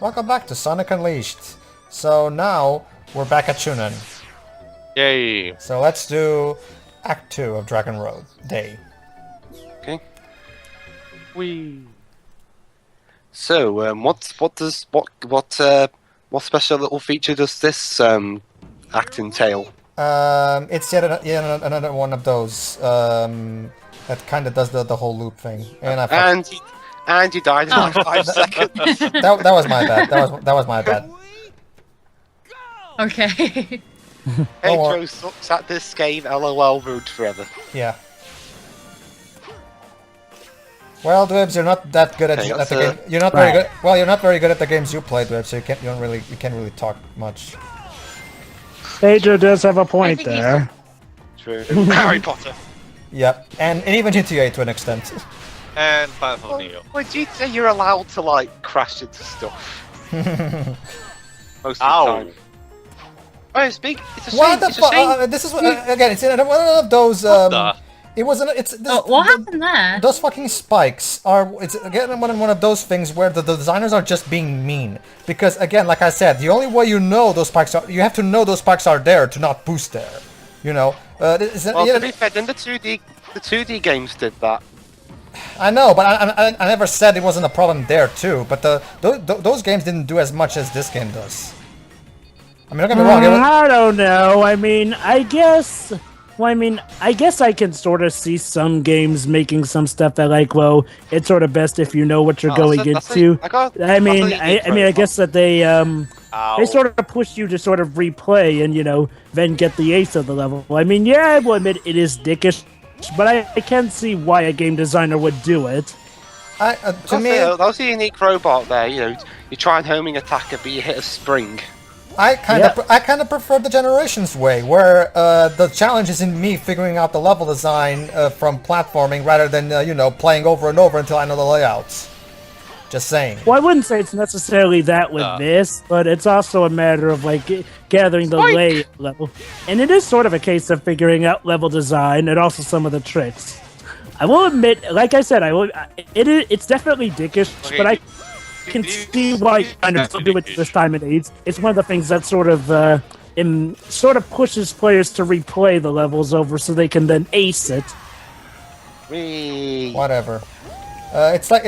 Welcome back to Sonic Unleashed. So now we're back at Chun-nan. Yay! So let's do Act 2 of Dragon Road Day. Okay. Wee. So, what special little feature does this act entail? It's yet another one of those that kind of does the whole loop thing. And you died in like 5 seconds. That was my bad. That was my bad. Okay. Pedro sucks at this game. LOL, ruined forever. Yeah. Well, Dwebs, you're not that good at the game. You're not very good. Well, you're not very good at the games you play, Dwebs. So you can't really talk much. Pedro does have a point there. True. Harry Potter. Yep, and even GTA to an extent. And Final Neo. Well, GTA, you're allowed to like crash into stuff. Most of the time. Oh, it's big. It's a shame. What the it's a shame. This is again. It's in one of those. It wasn't. It's. What happened there? Those fucking spikes are. It's again one of those things where the designers are just being mean. Because again, like I said, the only way you know those spikes are, you have to know those spikes are there to not boost there. You know. Well, to be fair, then the 2D games did that. I know, but I never said it wasn't a problem there too. But those games didn't do as much as this game does. I mean, don't get me wrong. I don't know. I mean, I guess I can sort of see some games making some stuff that, like, well, it's sort of best if you know what you're going into. I guess that they sort of push you to sort of replay and then get the ace of the level. I mean, yeah, I will admit it is dickish, but I can see why a game designer would do it. To me, that was a unique robot there. You try and homing attacker, but you hit a spring. I kind of prefer the Generations way, where the challenge is in me figuring out the level design from platforming rather than playing over and over until I know the layouts. Just saying. Well, I wouldn't say it's necessarily that with this, but it's also a matter of like gathering the layout level, and it is sort of a case of figuring out level design and also some of the tricks. I will admit, like I said, it's definitely dickish, but I can see why kind of do it this time and age. It's one of the things that sort of pushes players to replay the levels over so they can then ace it. Whatever. It's like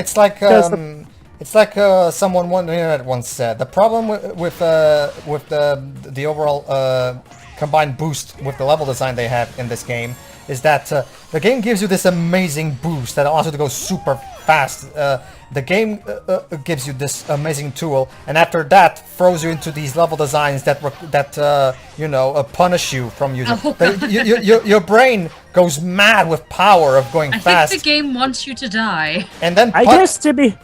someone on the internet once said. The problem with the overall combined boost with the level design they have in this game is that the game gives you this amazing boost that allows you to go super fast. The game gives you this amazing tool, and after that throws you into these level designs that punish you from using. Your brain goes mad with power of going fast. I think the game wants you to die. And then I guess to be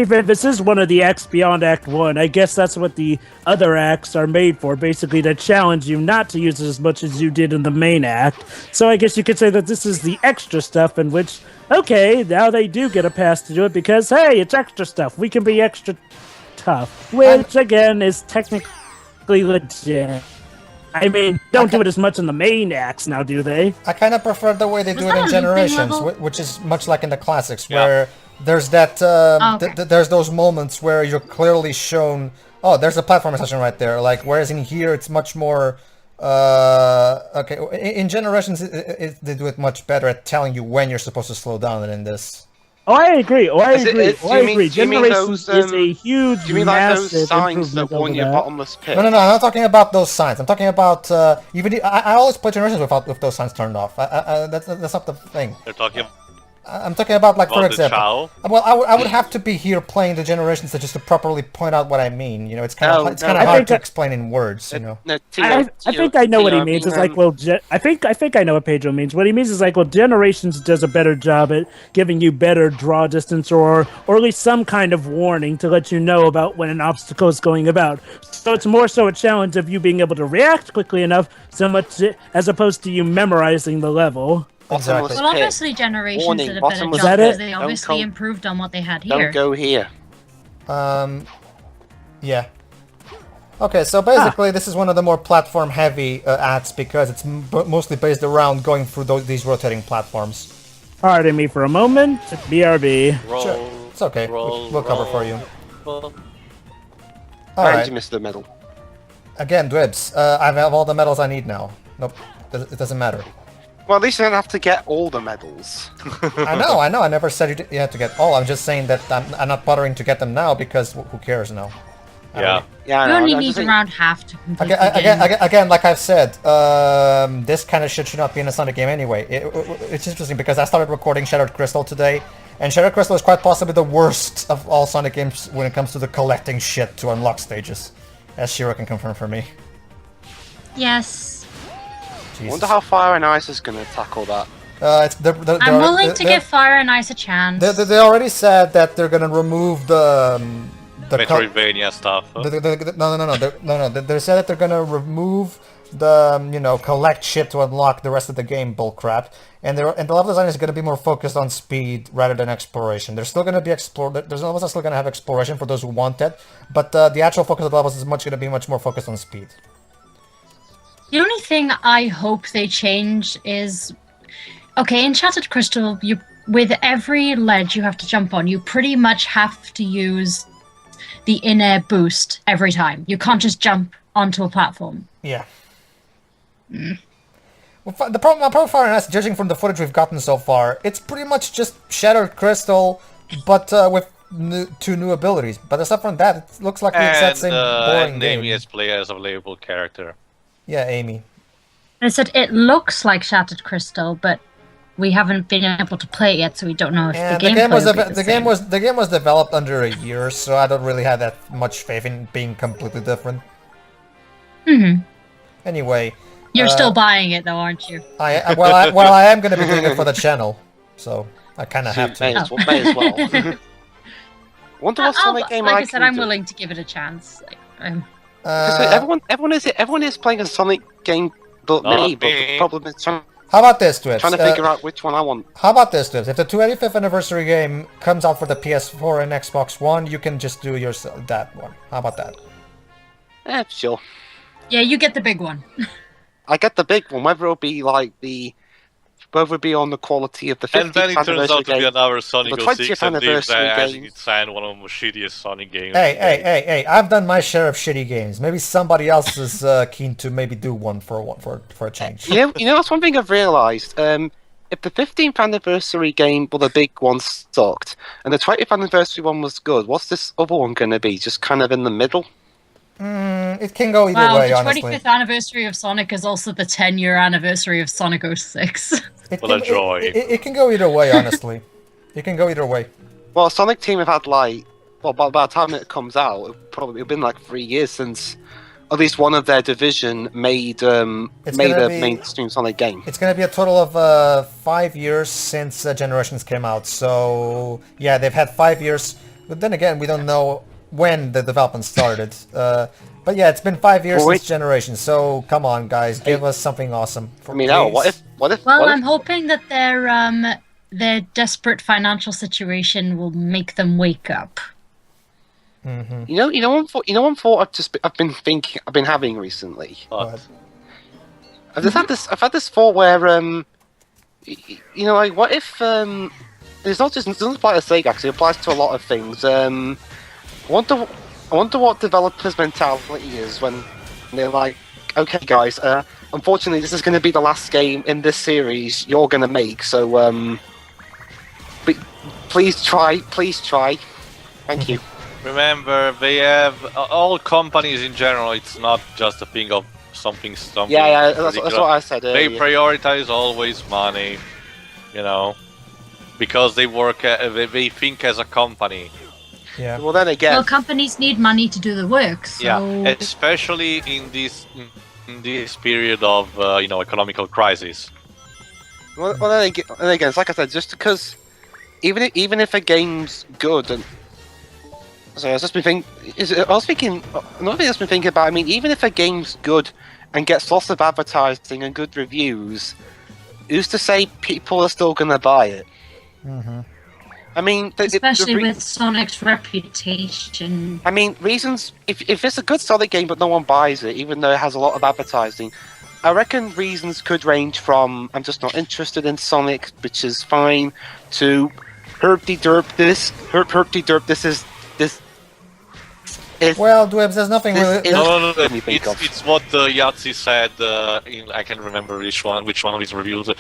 fair, this is one of the acts beyond Act 1. I guess that's what the other acts are made for, basically to challenge you not to use it as much as you did in the main act. So I guess you could say that this is the extra stuff in which, okay, now they do get a pass to do it because, hey, it's extra stuff. We can be extra tough, which again is technically legit. I mean, don't do it as much in the main acts now, do they? I kind of prefer the way they do it in Generations, which is much like in the classics, where there's that there's those moments where you're clearly shown. Oh, there's a platform session right there. Like, whereas in here it's much more. Okay, in Generations they do it much better at telling you when you're supposed to slow down than in this. Oh, I agree. Generations is a huge, do you mean like those signs that warn you bottomless pit? No, I'm not talking about those signs. I'm talking about I always play Generations with those signs turned off. That's not the thing. They're talking. I'm talking about, like, for example. The well, I would have to be here playing the Generations just to properly point out what I mean. It's kind of hard to explain in words. I think I know what he means. It's like, well, I think I know what Pedro means. What he means is like, well, Generations does a better job at giving you better draw distance or at least some kind of warning to let you know about when an obstacle is going about. So it's more so a challenge of you being able to react quickly enough, so much as opposed to you memorizing the level. Exactly. Well, obviously Generations did a better job because they obviously improved on what they had here. Don't go here. Yeah. Okay, so basically this is one of the more platform-heavy acts because it's mostly based around going through these rotating platforms. Pardon me for a moment. BRB. Roll, sure. It's okay. We'll cover for you. Roll. And you missed the medal. Again, Dwibs. I have all the medals I need now. Nope, it doesn't matter. Well, at least you don't have to get all the medals. I know. I never said you had to get all. I'm just saying that I'm not bothering to get them now because who cares now? Yeah. Yeah, You only need around half to complete the game. Again, like I've said, this kind of shit should not be in a Sonic game anyway. It's interesting because I started recording Shattered Crystal today, and Shattered Crystal is quite possibly the worst of all Sonic games when it comes to the collecting shit to unlock stages, as Shiro can confirm for me. Yes. I wonder how Fire and Ice is going to tackle that. I'm willing to give Fire and Ice a chance. They already said that they're going to remove the Metroidvania stuff. Huh? No. They said that they're going to remove the collect shit to unlock the rest of the game bullcrap, and the level design is going to be more focused on speed rather than exploration. There's still going to be There's levels are still going to have exploration for those who want it, but the actual focus of the levels is going to be much more focused on speed. The only thing I hope they change is, okay, in Shattered Crystal, with every ledge you have to jump on, you pretty much have to use the in-air boost every time. You can't just jump onto a platform. Yeah. Well, my problem with Fire and Ice, judging from the footage we've gotten so far, it's pretty much just Shattered Crystal, but with two new abilities. But aside from that, it looks like the exact same boring game. Amy is play as a playable character. Yeah, Amy. I said it looks like Shattered Crystal, but we haven't been able to play it yet, so we don't know if the game was developed under a year, so I don't really have that much faith in being completely different. Anyway, you're still buying it though, aren't you? I am going to be doing it for the channel, so I kind of have to. May as well. Wonder what Sonic game like I said, I'm willing to give it a chance. Everyone is playing a Sonic game, but me. But the problem is trying to figure out which one I want. How about this, Dwibs? If the 285th anniversary game comes out for the PS4 and Xbox One, you can just do that one. How about that? Sure. Yeah, you get the big one. I get the big one, whether it'll be whether it be on the quality of the 50th and then it turns out to be another Sonic 06 and they've signed one of the shittiest Sonic games. Hey, I've done my share of shitty games. Maybe somebody else is keen to maybe do one for a change. That's one thing I've realised. If the 15th anniversary game, well, the big one sucked, and the 20th anniversary one was good, what's this other one going to be? Just kind of in the middle? It can go either way, honestly. The 25th anniversary of Sonic is also the 10-year anniversary of Sonic 06. What a joy. It can go either way, honestly. It can go either way. Well, Sonic Team have had by the time it comes out, it'll been like 3 years since at least one of their division made a mainstream Sonic game. It's going to be a total of 5 years since Generations came out. So, yeah, they've had 5 years. But then again, we don't know when the development started. But yeah, it's been 5 years since Generations. So, come on, guys. Give us something awesome. What if... I'm hoping that their desperate financial situation will make them wake up. One thought I've been having recently. What? I've had this thought where what if it doesn't apply to Sega, actually, it applies to a lot of things. I wonder what developers' mentality is when they're like, okay guys, unfortunately this is going to be the last game in this series you're going to make, so please try. Thank you. Remember, they have all companies in general. It's not just a thing of something. Yeah, that's what I said earlier. They prioritize always money, because they work. They think as a company. Yeah. Well, then again. Well, companies need money to do the work. So... Yeah, especially in this period of economical crisis. Well, then again, it's like I said, just because even if a game's good and. So I was just been thinking. Another thing I've been thinking about. I mean, even if a game's good and gets lots of advertising and good reviews, who's to say people are still going to buy it? I mean, especially with Sonic's reputation. I mean, reasons. If it's a good Sonic game but no one buys it, even though it has a lot of advertising, I reckon reasons could range from I'm just not interested in Sonic, which is fine, to herp-de-derp this Well, Dwebs, there's nothing really. No. It's what Yahtzee said. I can't remember which one of his reviews.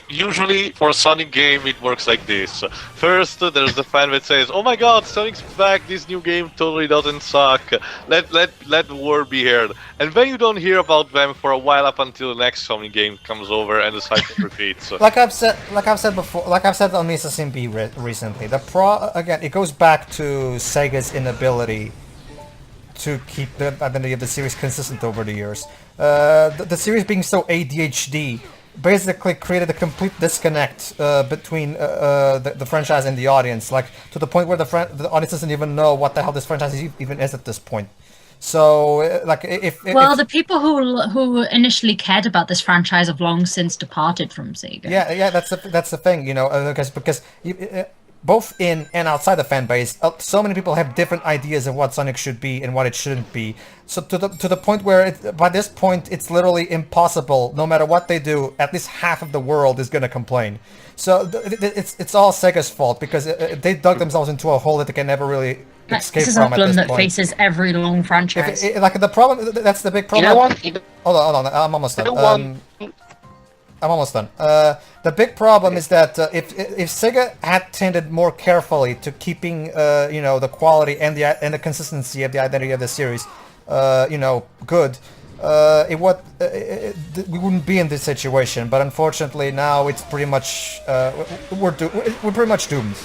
Usually for a Sonic game, it works like this. First, there's the fan that says, "Oh my God, Sonic's back! This new game totally doesn't suck. Let the word be heard." And then you don't hear about them for a while up until the next Sonic game comes over, and the cycle repeats. Like I've said before, like I've said on Misa Simbi recently, again, it goes back to Sega's inability to keep the identity of the series consistent over the years. The series being so ADHD basically created a complete disconnect between the franchise and the audience, like to the point where the audience doesn't even know what the hell this franchise even is at this point. So, like, if the people who initially cared about this franchise have long since departed from Sega. Yeah, that's the thing, you know, because both in and outside the fan base, so many people have different ideas of what Sonic should be and what it shouldn't be. So to the point where by this point it's literally impossible. No matter what they do, at least half of the world is gonna complain. So it's all Sega's fault because they dug themselves into a hole that they can never really escape this is from a problem that faces every long franchise. Like the problem, that's the big problem. You know what? Hold on, I'm almost done. I'm almost done. The big problem is that if Sega had tended more carefully to keeping you know, the quality and the consistency of the identity of the series, you know, good, we wouldn't be in this situation. But unfortunately, now it's pretty much we're pretty much doomed.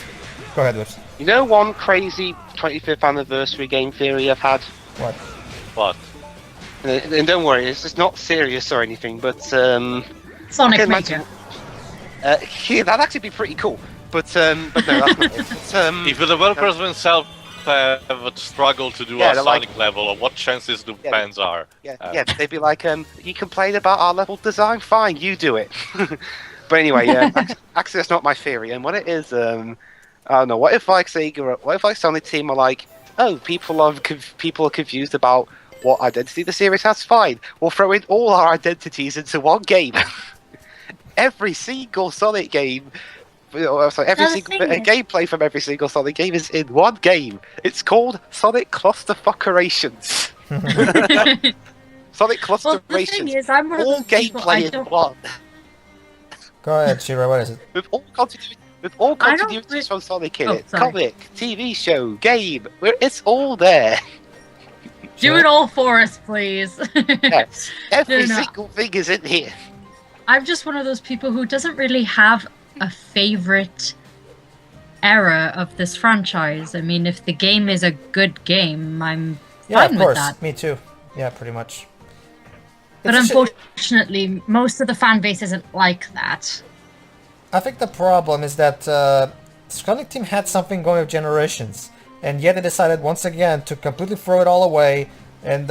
Go ahead, Whips. You know one crazy 25th anniversary game theory I've had? What? And don't worry, it's not serious or anything, but Sonic Maker. Yeah, that'd actually be pretty cool. But no, that's not it. But, if the developers themselves have struggled to do a Sonic level, what chances do fans are? Yeah, they'd be like, you complain about our level design? Fine, you do it. But anyway, actually that's not my theory. And what it is, I don't know, what if like Sonic Team are like, oh, people are confused about what identity the series has? Fine, we'll throw in all our identities into one game. Every single Sonic game, every single gameplay from every single Sonic game is in one game. It's called Sonic Clusterfuckerations. Sonic Clusterations. All gameplay in one. Go ahead, Shira. What is it? With all continuities from Sonic in it. Comic, TV show, game. It's all there. Do it all for us, please. Yes. Every single thing is in here. I'm just one of those people who doesn't really have a favorite era of this franchise. I mean, if the game is a good game, I'm fine with that. Me too. Yeah, pretty much. But unfortunately, most of the fan base isn't like that. I think the problem is that Sonic Team had something going with Generations, and yet they decided once again to completely throw it all away and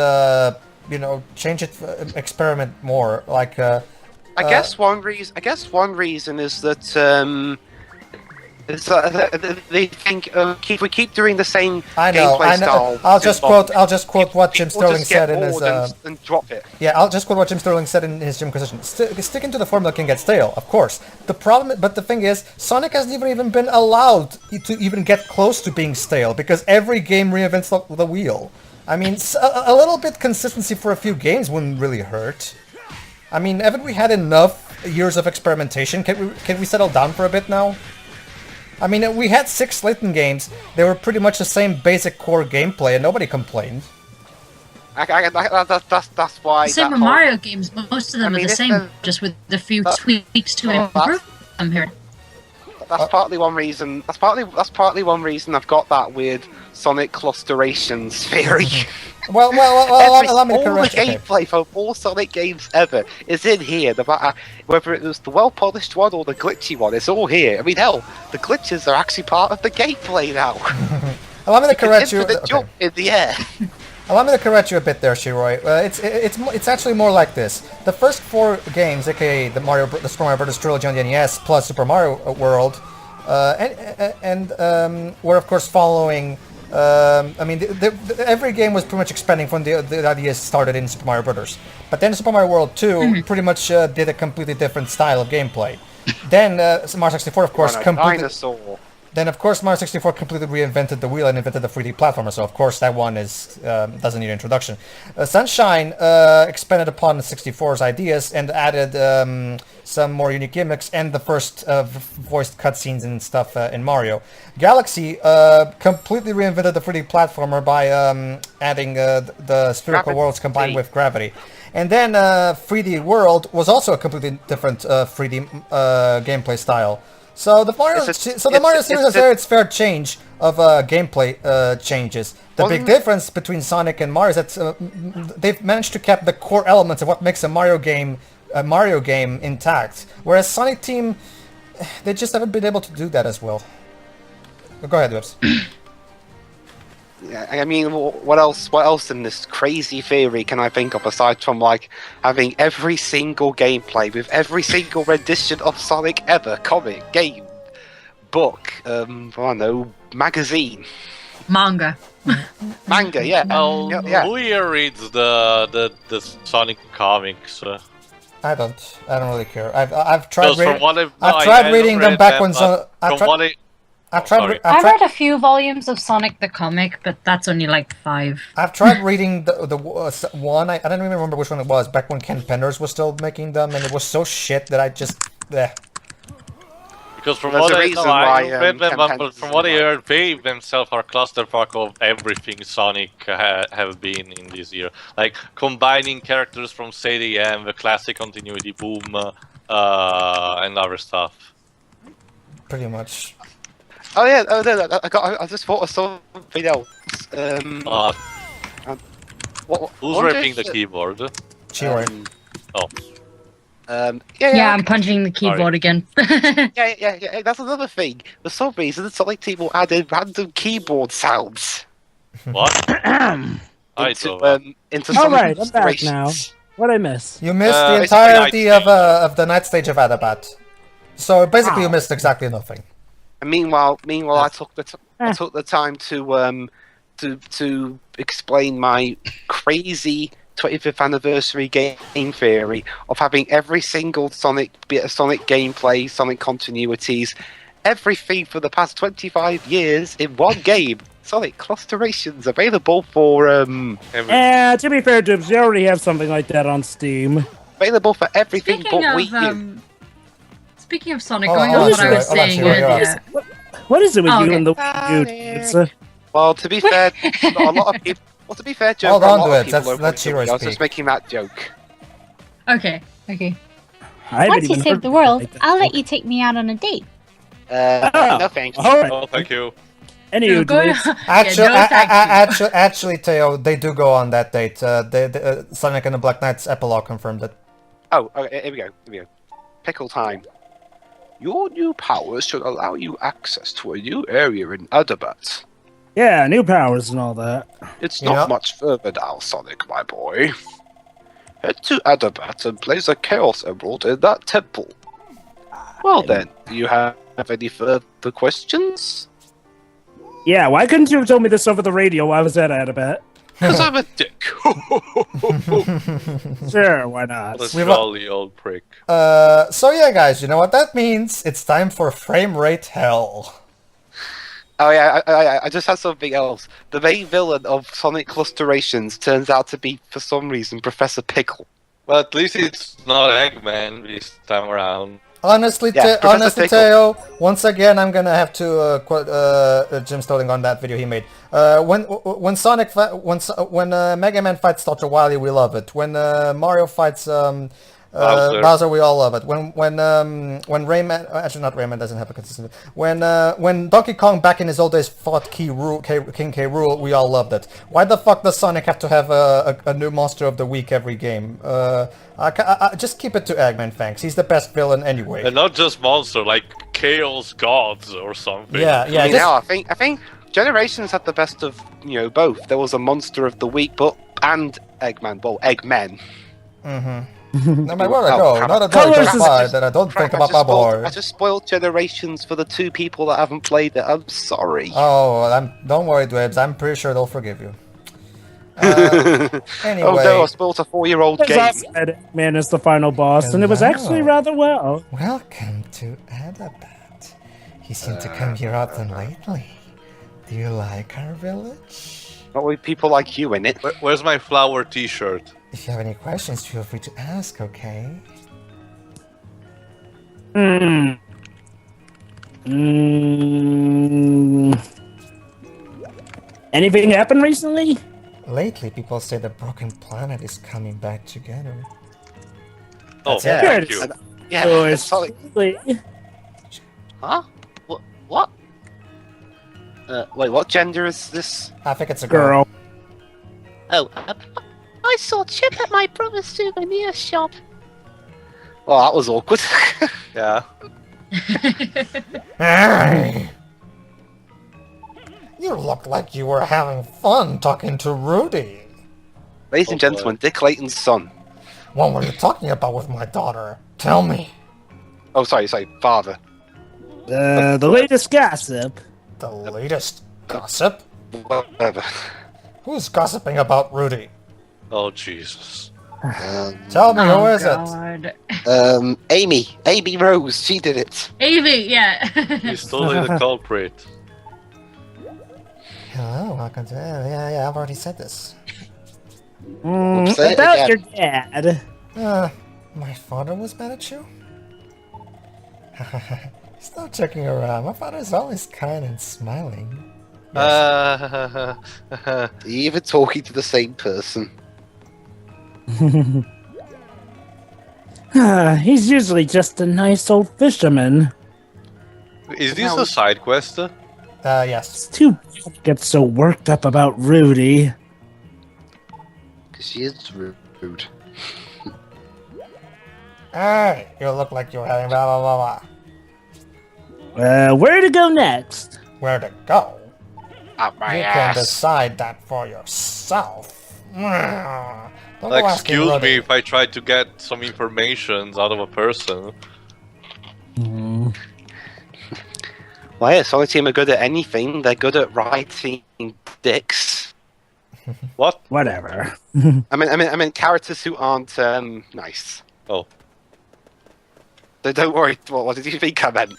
you know, change it, experiment more. Like I guess one reason is that they think if we keep doing the same gameplay style. I'll just quote what Jim Sterling said in his and drop it. Yeah, I'll just quote what Jim Sterling said in his Jim Position. Sticking to the formula can get stale, of course. But the thing is, Sonic hasn't even been allowed to even get close to being stale because every game reinvents the wheel. I mean, a little bit consistency for a few games wouldn't really hurt. I mean, haven't we had enough years of experimentation? Can we settle down for a bit now? I mean, we had 6 Slayton games. They were pretty much the same basic core gameplay, and nobody complained. That's why. Same with Mario games. Most of them are the same, just with a few tweaks to improve them here. That's partly one reason. That's partly one reason I've got that weird Sonic Clusterations theory. Well, allow me to correct all the gameplay from all Sonic games ever is in here. No matter whether it was the well-polished one or the glitchy one, it's all here. I mean, hell, the glitches are actually part of the gameplay now. Allow me to correct you. Jump in the air. Allow me to correct you a bit there, Shiroi. It's actually more like this. The first 4 games, aka the Super Mario Bros. Trilogy on the NES plus Super Mario World, and were of course following. I mean, every game was pretty much expanding from the ideas started in Super Mario Bros. But then Super Mario World 2 pretty much did a completely different style of gameplay. Then Mario 64, of course, completely. Then, of course, Mario 64 completely reinvented the wheel and invented the 3D platformer, so of course that one is doesn't need introduction. Sunshine expanded upon the 64's ideas and added some more unique gimmicks and the first voiced cutscenes and stuff in Mario. Galaxy completely reinvented the 3D platformer by adding the spherical worlds combined with gravity. And then 3D World was also a completely different 3D gameplay style. So the Mario series has had its fair change of gameplay changes. The big difference between Sonic and Mario is that they've managed to keep the core elements of what makes a Mario game intact, whereas Sonic Team, they just haven't been able to do that as well. Go ahead, Whips. Yeah, I mean, what else in this crazy theory can I think of aside from like having every single gameplay with every single rendition of Sonic ever, comic, game, book, I don't know, magazine, Manga, yeah. Who here reads the Sonic comics? I don't really care. I've tried reading. Reading them back when I've read a few volumes of Sonic the comic, but that's only like 5. I've tried reading the one. I don't even remember which one it was. Back when Ken Penders was still making them, and it was so shit that I just. Because from what I heard, they themselves are clusterfuck of everything Sonic have been in this year. Like combining characters from SCWRM, the classic continuity boom, and other stuff. Pretty much. Oh yeah, I just thought of something else. Who's ripping the keyboard? Chiori. Yeah, I'm punching the keyboard again. yeah. That's another thing. For some reason, the Sonic team will add in random keyboard sounds. What? Into All right, I'm back now. What'd I miss? You missed the entirety of the night stage of Adabaat. So basically, you missed exactly nothing. And meanwhile, I took the time to explain my crazy 25th anniversary game theory of having every single bit of Sonic gameplay, Sonic continuities, everything for the past 25 years in one game. Sonic Clusterations available for to be fair, Dibs, you already have something like that on Steam. Available for everything but Wii U. Speaking of Sonic, going on what I was saying earlier. What is it with you and the Wii U? Well, to be fair, a lot of people. Well, to be fair, Joe, hold a on lot to of it. people That's I was speak. just making that joke. Okay. Once you save the world, I'll let you take me out on a date. No thanks. All right. Oh, thank you. Anyway, Actually, Teo, they do go on that date. Sonic and the Black Knight's epilogue confirmed it. Oh, okay, here we go. Pickle time. Your new powers should allow you access to a new area in Adabaat. yeah, new powers and all that. It's not much further now, Sonic, my boy. Head to Adabaat and place a Chaos Emerald in that temple. Well then, do you have any further questions? Yeah, why couldn't you have told me this over the radio while I was at Adabaat? Because I'm a dick. Sure, why not? What a jolly old prick. So yeah, guys, you know what that means? It's time for Framerate Hell. Oh yeah, I just had something else. The main villain of Sonic Clusterations turns out to be, for some reason, Professor Pickle. Well, at least it's not Eggman this time around. Honestly, Teo, once again, I'm gonna have to quote Jim Sterling on that video he made. When Mega Man fights Dr. Wily, we love it. When Mario fights Bowser, we all love it. When Rayman, actually not Rayman, doesn't have a consistent. When Donkey Kong back in his old days fought King K. Rool, we all loved it. Why the fuck does Sonic have to have a new monster of the week every game? I just keep it to Eggman, thanks. He's the best villain anyway. And not just monster, like Chaos Gods or something. Yeah. I think Generations had the best of both. There was a monster of the week, and Eggman. Well, Eggmen. Mm-hmm. No matter where I go, not a day goes by that I don't think about my boy. I just spoiled Generations for the 2 people that haven't played it. I'm sorry. Oh, don't worry, Dwebs. I'm pretty sure they'll forgive you. Anyway. Oh no, I spoiled a 4-year-old game. Man is the final boss, and it was actually rather well. Welcome to Adabaat. You seem to come here often lately. Do you like our village? Not with people like you in it. Where's my flower T-shirt? If you have any questions, feel free to ask, okay? Anything happened recently? Lately, people say the broken planet is coming back together. Oh, That's it. thank you. Yeah, Oh, it's solid. Huh? What? Wait, what gender is this? I think it's a girl. Oh, I saw Chip at my brother's souvenir shop. Well, that was awkward. Yeah. Hey! You look like you were having fun talking to Rudy. Ladies and gentlemen, Dick Clayton's son. What were you talking about with my daughter? Tell me. Oh, sorry, father. The latest gossip. The latest gossip? Whatever. Who's gossiping about Rudy? Oh, Jesus. Tell me, who Oh, is it? God. Amy Rose, she did it. Amy, yeah. He's totally the culprit. Hello, welcome to... Yeah, I've already said this. Say it About again. your dad. My father was mad at you? Stop checking around. My father is always kind and smiling. Even talking to the same person. He's usually just a nice old fisherman. Is this a side quest? Yes. It's too bad he gets so worked up about Rudy. Because she is rude. Hey, you look like you're having blah blah blah blah. Where to go next? Where to go? Up my You ass. can decide that for yourself. Don't go Like, asking excuse Rudy. me if I try to get some information out of a person. Well, yeah, Solid Team are good at anything. They're good at writing dicks. What? Whatever. I mean, characters who aren't nice. Oh. So don't worry. What did you think I meant?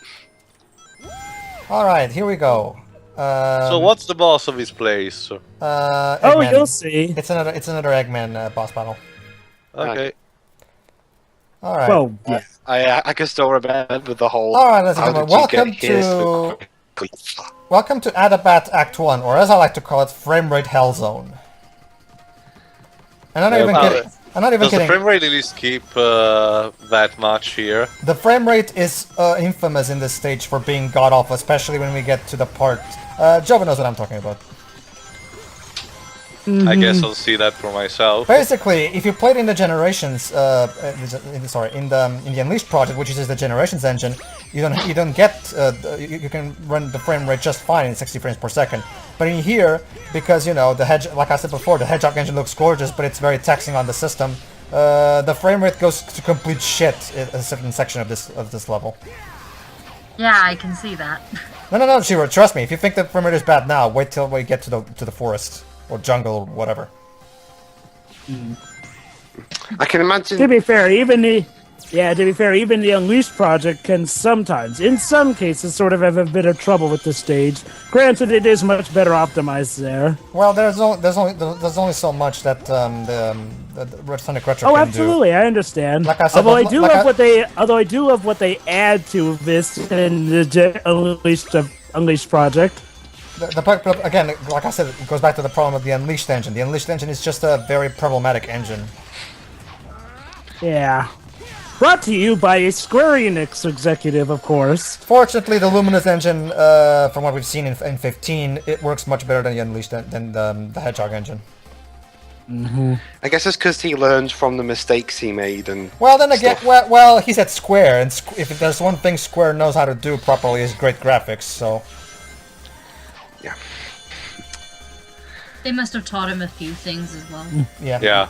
Alright, here we go. So what's the boss of his place? Eggman. You'll see. It's another Eggman boss battle. Okay. Alright. Well, yeah. I can still remember the whole. Alright, let's how go. did you Welcome get here so to quickly? Welcome to Adabaat Act 1, or as I like to call it, Framerate Hell Zone. And I'm not even kidding. I'm not even Does the kidding. frame rate at least keep that much here? The frame rate is infamous in this stage for being god-awful, especially when we get to the part... Jova knows what I'm talking about. I guess I'll see that for myself. Basically, if you played in the Generations, in the Unleashed project, which is the Generations engine, you don't get you can run the frame rate just fine in 60 frames per second. But in here, because you know like I said before, the Hedgehog engine looks gorgeous, but it's very taxing on the system. The frame rate goes to complete shit in a certain section of this level. Yeah, I can see that. No, Shiro, trust me. If you think the frame rate is bad now, wait till we get to the forest or jungle or whatever. I can imagine. To be fair, even the Unleashed project can sometimes, in some cases, sort of have a bit of trouble with the stage. Granted, it is much better optimized there. Well, there's only so much that the Sonic Retro Oh, can absolutely, I understand. Like I said, although I do love what they add to this in the Unleashed project. But again, like I said, it goes back to the problem of the Unleashed engine. The Unleashed engine is just a very problematic engine. Yeah. Brought to you by a Square Enix executive, of course. Fortunately, the Luminous engine, from what we've seen in 15, it works much better than the Unleashed than the Hedgehog engine. I guess it's because he learned from the mistakes he made and. Well, then again, stuff. well, he's at Square, and if there's one thing Square knows how to do properly is great graphics. So. Yeah. They must have taught him a few things as well. Yeah.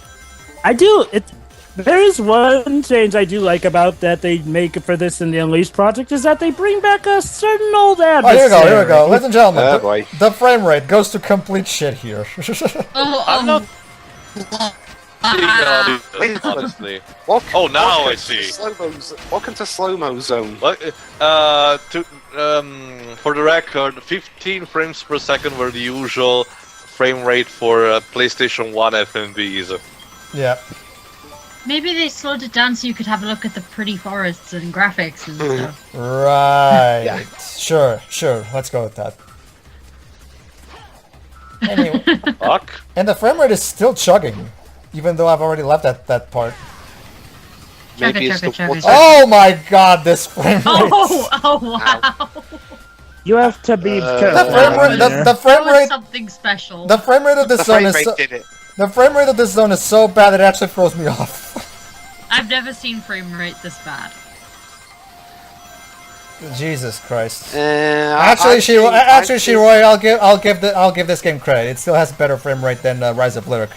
There is one change I do like about that they make for this in the Unleashed project is that they bring back a certain old adversary. Oh, here we go. Ladies and gentlemen, Oh, boy. the frame rate goes to complete shit here. Oh, I'm not. honestly. Now I see. Welcome to slow-mo zone. For the record, 15 frames per second were the usual frame rate for PlayStation 1 FMVs. Yeah. Maybe they slowed it down so you could have a look at the pretty forests and graphics and stuff. Right. Yeah. Sure. Let's go with that. Anyway. Fuck. And the frame rate is still chugging, even though I've already left that part. Maybe it's the water. Oh my god, this frame rate! Oh wow! You have to be careful. The frame rate, the frame That was rate, something special. the frame rate of this zone is so, Did it. the frame rate of this zone is so bad it actually throws me off. I've never seen frame rate this bad. Jesus Christ! Actually, Shiroy, I'll give this game credit. It still has better frame rate than Rise of Lyric.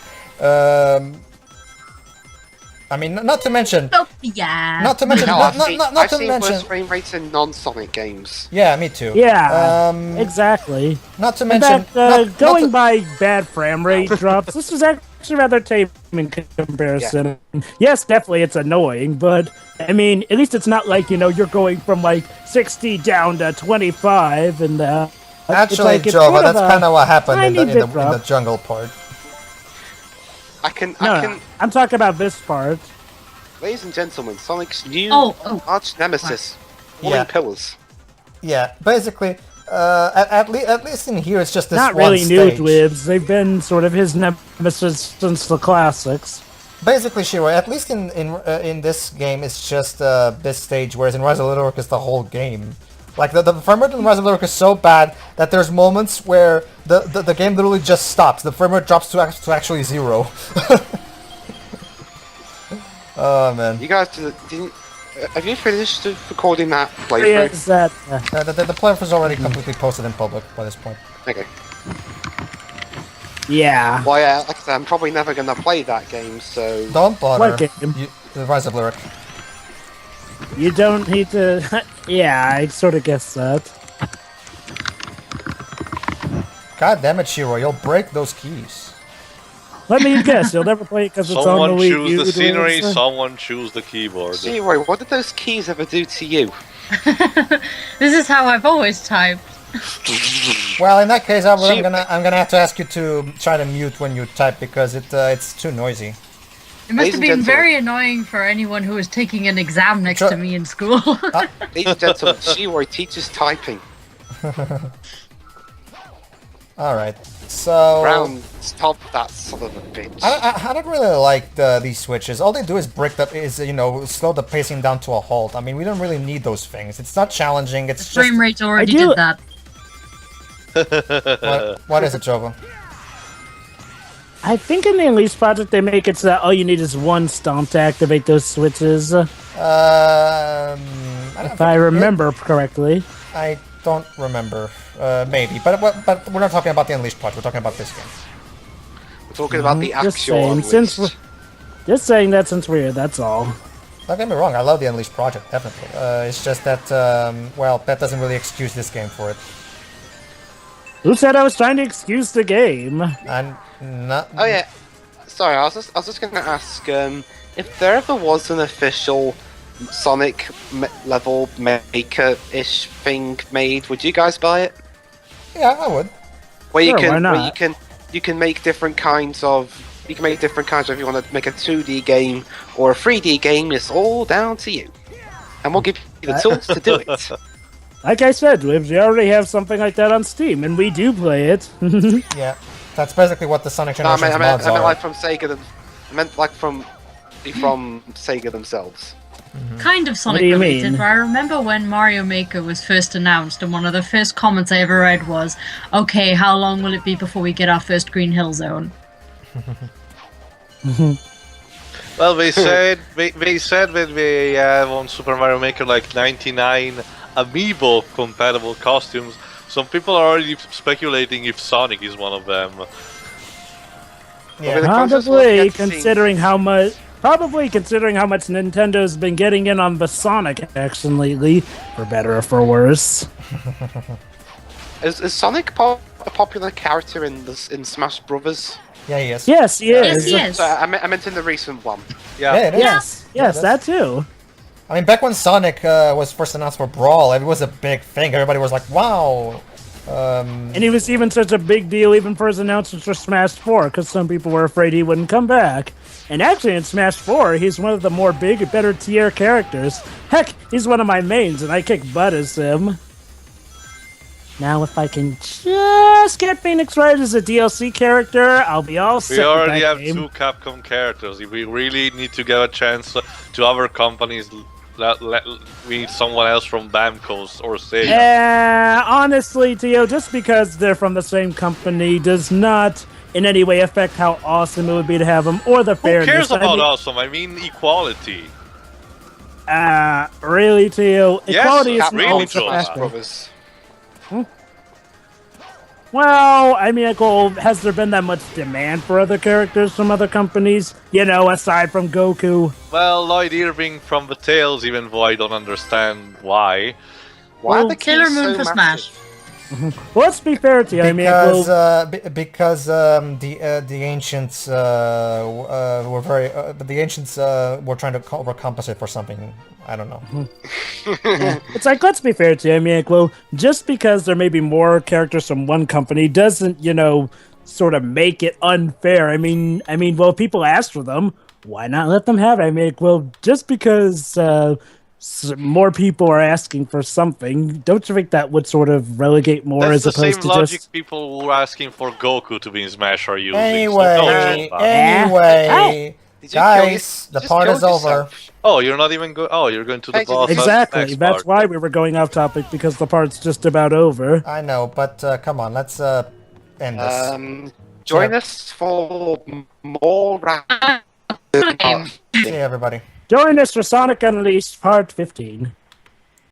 I mean, not to mention. Oh, yeah. Not to mention. I've Not to seen mention. worse frame rates in non-Sonic games. Yeah, me too. Yeah, exactly. Not to In mention. fact, going by bad frame rate drops, this is actually rather tame in comparison. Yeah. Yes, definitely it's annoying, but I mean, at least it's not like, you're going from like 60 down to 25 and Actually, it's Jova, that's kind of what happened in the jungle part. I'm talking about this part. Ladies and gentlemen, Sonic's new arch nemesis, Yeah. pillars. Yeah, basically, at least in here it's just this Not one really new stage. twibs. They've been sort of his nemesis since the classics. Basically, Shiro, at least in this game it's just this stage, whereas in Rise of Lyric it's the whole game. Like the frame rate in Rise of Lyric is so bad that there's moments where the game literally just stops. The frame rate drops to actually 0. Oh man. You guys have you finished recording that playthrough? Yes, that. The playthrough is already completely posted in public by this point. Okay. Yeah. Well, yeah, like I said, I'm probably never gonna play that game, so. Don't bother. What game? The Rise of Lyric. You don't need to. Yeah, I sort of guess that. God damn it, Shiro, you'll break those keys. Let me guess, you'll never play it because it's on the Someone Wii choose U. the scenery, someone choose the keyboard. See, Roy, what did those keys ever do to you? This is how I've always typed. Well, in that case, I'm gonna have to ask you to try to mute when you type because it's too noisy. It must have been very annoying for anyone who was taking an exam next to me in school. Ladies and gentlemen, Shiroy teaches typing. Alright, so... Brown, stop that son of a bitch. I don't really like these switches. All they do is slow the pacing down to a halt. I mean, we don't really need those things. It's not challenging, it's just... Frame rate already did that. What is it, Jova? I think in the Unleashed project they make it so that all you need is one stomp to activate those switches. If I remember correctly. I don't remember. Maybe, but we're not talking about the Unleashed part. We're talking about this game. We're talking about the Just actual saying, Unleashed. Just saying that since we're here, that's all. Don't get me wrong. I love the Unleashed project, definitely. It's just that, well, that doesn't really excuse this game for it. Who said I was trying to excuse the game? I'm not. Oh yeah, sorry. I was just going to ask if there ever was an official Sonic level maker-ish thing made. Would you guys buy it? Yeah, I would. Where Sure, you why not? you can make different kinds of. You can make different kinds of. If you want to make a 2D game or a 3D game, it's all down to you, and we'll give you the tools to do it. Like I said, we already have something like that on Steam, and we do play it. Yeah, that's basically what the Sonic No, I Generations meant mods are. like from Sega. I meant like from Sega themselves. Kind of Sonic do you related, mean? but I remember when Mario Maker was first announced, and one of the first comments I ever read was, "Okay, how long will it be before we get our first Green Hill Zone?" Well, they said that they have on Super Mario Maker like 99 Amiibo compatible costumes. Some people are already speculating if Sonic is one of them. Yeah. Probably considering how much Nintendo's been getting in on the Sonic action lately, for better or for worse. Is Sonic a popular character in Smash Brothers? Yeah, he is. Yes, he is. Yes, he is. So I meant in the recent one. Yeah, it is. Yes, that too. I mean, back when Sonic was first announced for Brawl, it was a big thing. Everybody was like, wow. And he was even such a big deal even for his announcements for Smash 4, because some people were afraid he wouldn't come back. And actually in Smash 4, he's one of the more better tier characters. Heck, he's one of my mains, and I kick butt as him. Now if I can just get Phoenix Wright as a DLC character, I'll be all set. We already with that have game. 2 Capcom characters. If we really need to give a chance to other companies, we need someone else from Namco or Sega. Yeah, honestly, Tio, just because they're from the same company does not in any way affect how awesome it would be to have them, or the fairness. Who cares about I mean, awesome? I mean equality. Really, Tio? Yes, Equality is really, always a Joel. factor. Brothers. Well, I mean, has there been that much demand for other characters from other companies? You know, aside from Goku. Well, Lloyd Irving from the Tales, even though I don't understand why. Why are the Sailor keys Moon so for Smash. massive? Well, let's be fair to you. Because I mean, the ancients were very the ancients were trying to overcompensate for something. I don't know. yeah. It's like, let's be fair to you. I mean, well, just because there may be more characters from one company doesn't, sort of make it unfair. I mean, well, people asked for them. Why not let them have it? I mean, well, just because more people are asking for something, don't you think that would sort of relegate more That's as the opposed same to logic just... people who are asking for Goku to be in Smash are using. Anyway, So anyway, Did you guys, kill the part is over. oh, you're not even going. Oh, you're going to the Hey, boss. Exactly. next That's part. why we were going off topic, because the part's just about over. I know, but come on, let's end this. Join us for more rounds. See you, everybody. Join us for Sonic Unleashed Part 15.